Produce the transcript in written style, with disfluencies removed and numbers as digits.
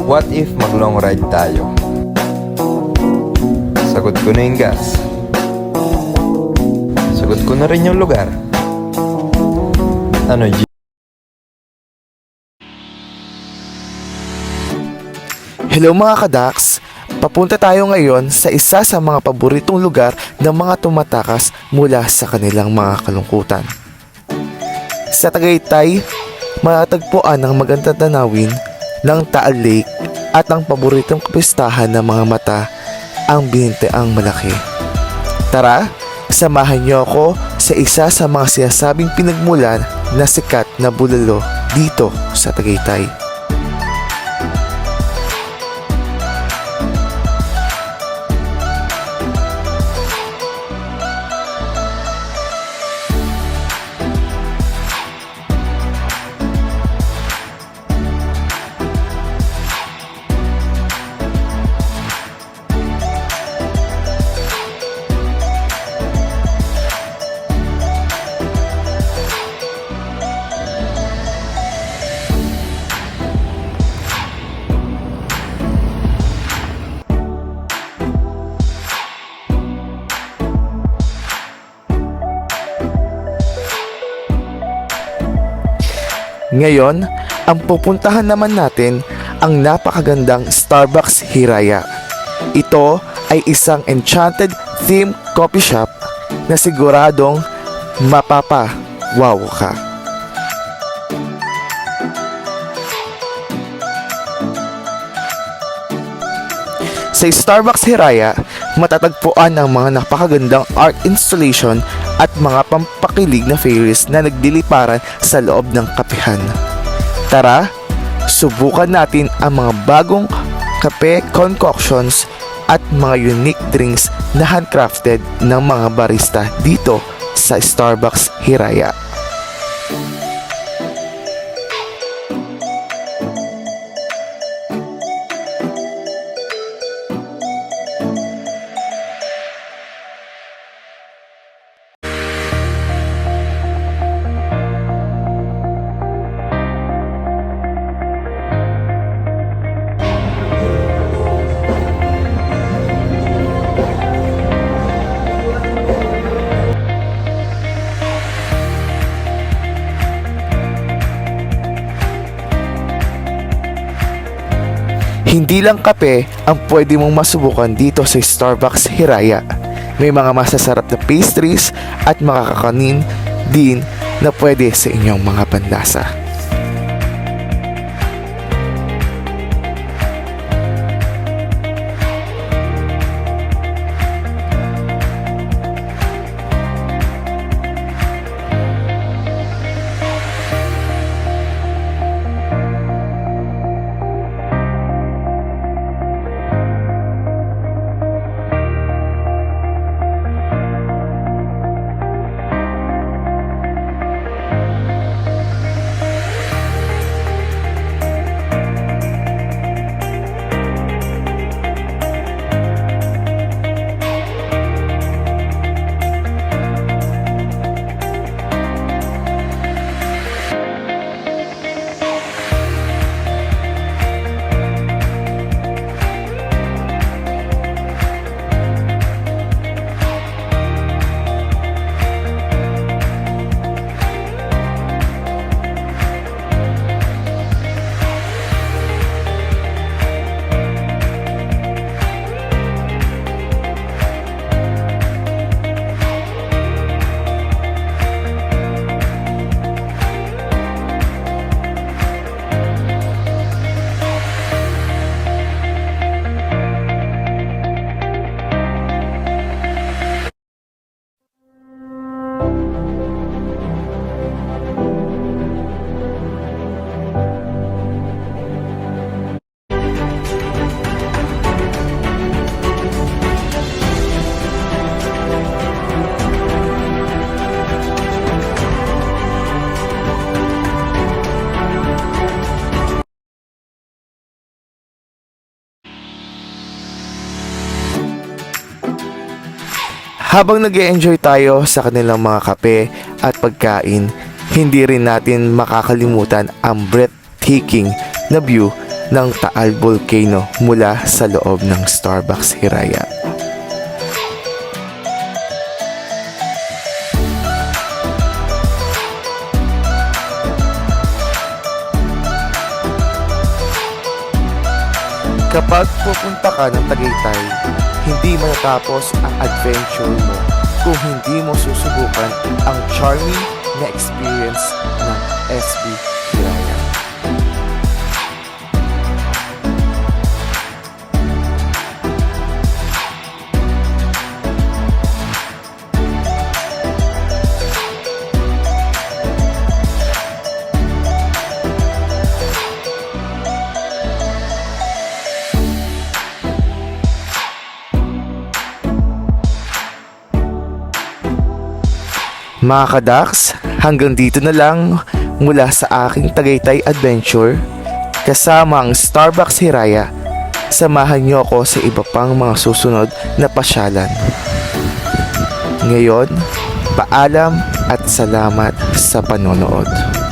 What if mag-long ride tayo? Sagot ko na yung gas. Sagot ko na rin yung lugar. Ano, G? Hello mga kadaks! Papunta tayo ngayon sa isa sa mga paboritong lugar ng mga tumatakas mula sa kanilang mga kalungkutan. Sa Tagaytay, matatagpuan ang magandang tanawin ng Taal Lake at ang paboritong kapistahan ng mga mata, ang Bininteang Malaki. Tara, samahan niyo ako sa isa sa mga sinasabing pinagmulan na sikat na bulalo dito sa Tagaytay. Ngayon, ang pupuntahan naman natin ang napakagandang Starbucks Hiraya. Ito ay isang enchanted theme coffee shop na siguradong mapapa-wow ka. Sa Starbucks Hiraya, matatagpuan ang mga napakagandang art installation at mga pampakilig na fairies na nagliliparan sa loob ng kapehan. Tara, subukan natin ang mga bagong kape concoctions at mga unique drinks na handcrafted ng mga barista dito sa Starbucks Hiraya. Hindi lang kape ang pwede mong masubukan dito sa Starbucks Hiraya. May mga masasarap na pastries at makakakanin din na pwede sa inyong mga panlasa. Habang nag-e-enjoy tayo sa kanilang mga kape at pagkain, hindi rin natin makakalimutan ang breathtaking na view ng Taal Volcano mula sa loob ng Starbucks Hiraya. Kapag pupunta ka ng Tagaytay, hindi matatapos ang adventure mo kung hindi mo susubukan ang charming na experience ng SB Hiraya. Mga kadaks, hanggang dito na lang mula sa aking Tagaytay Adventure kasama ang Starbucks Hiraya. Samahan niyo ako sa iba pang mga susunod na pasyalan. Ngayon, paalam at salamat sa panonood.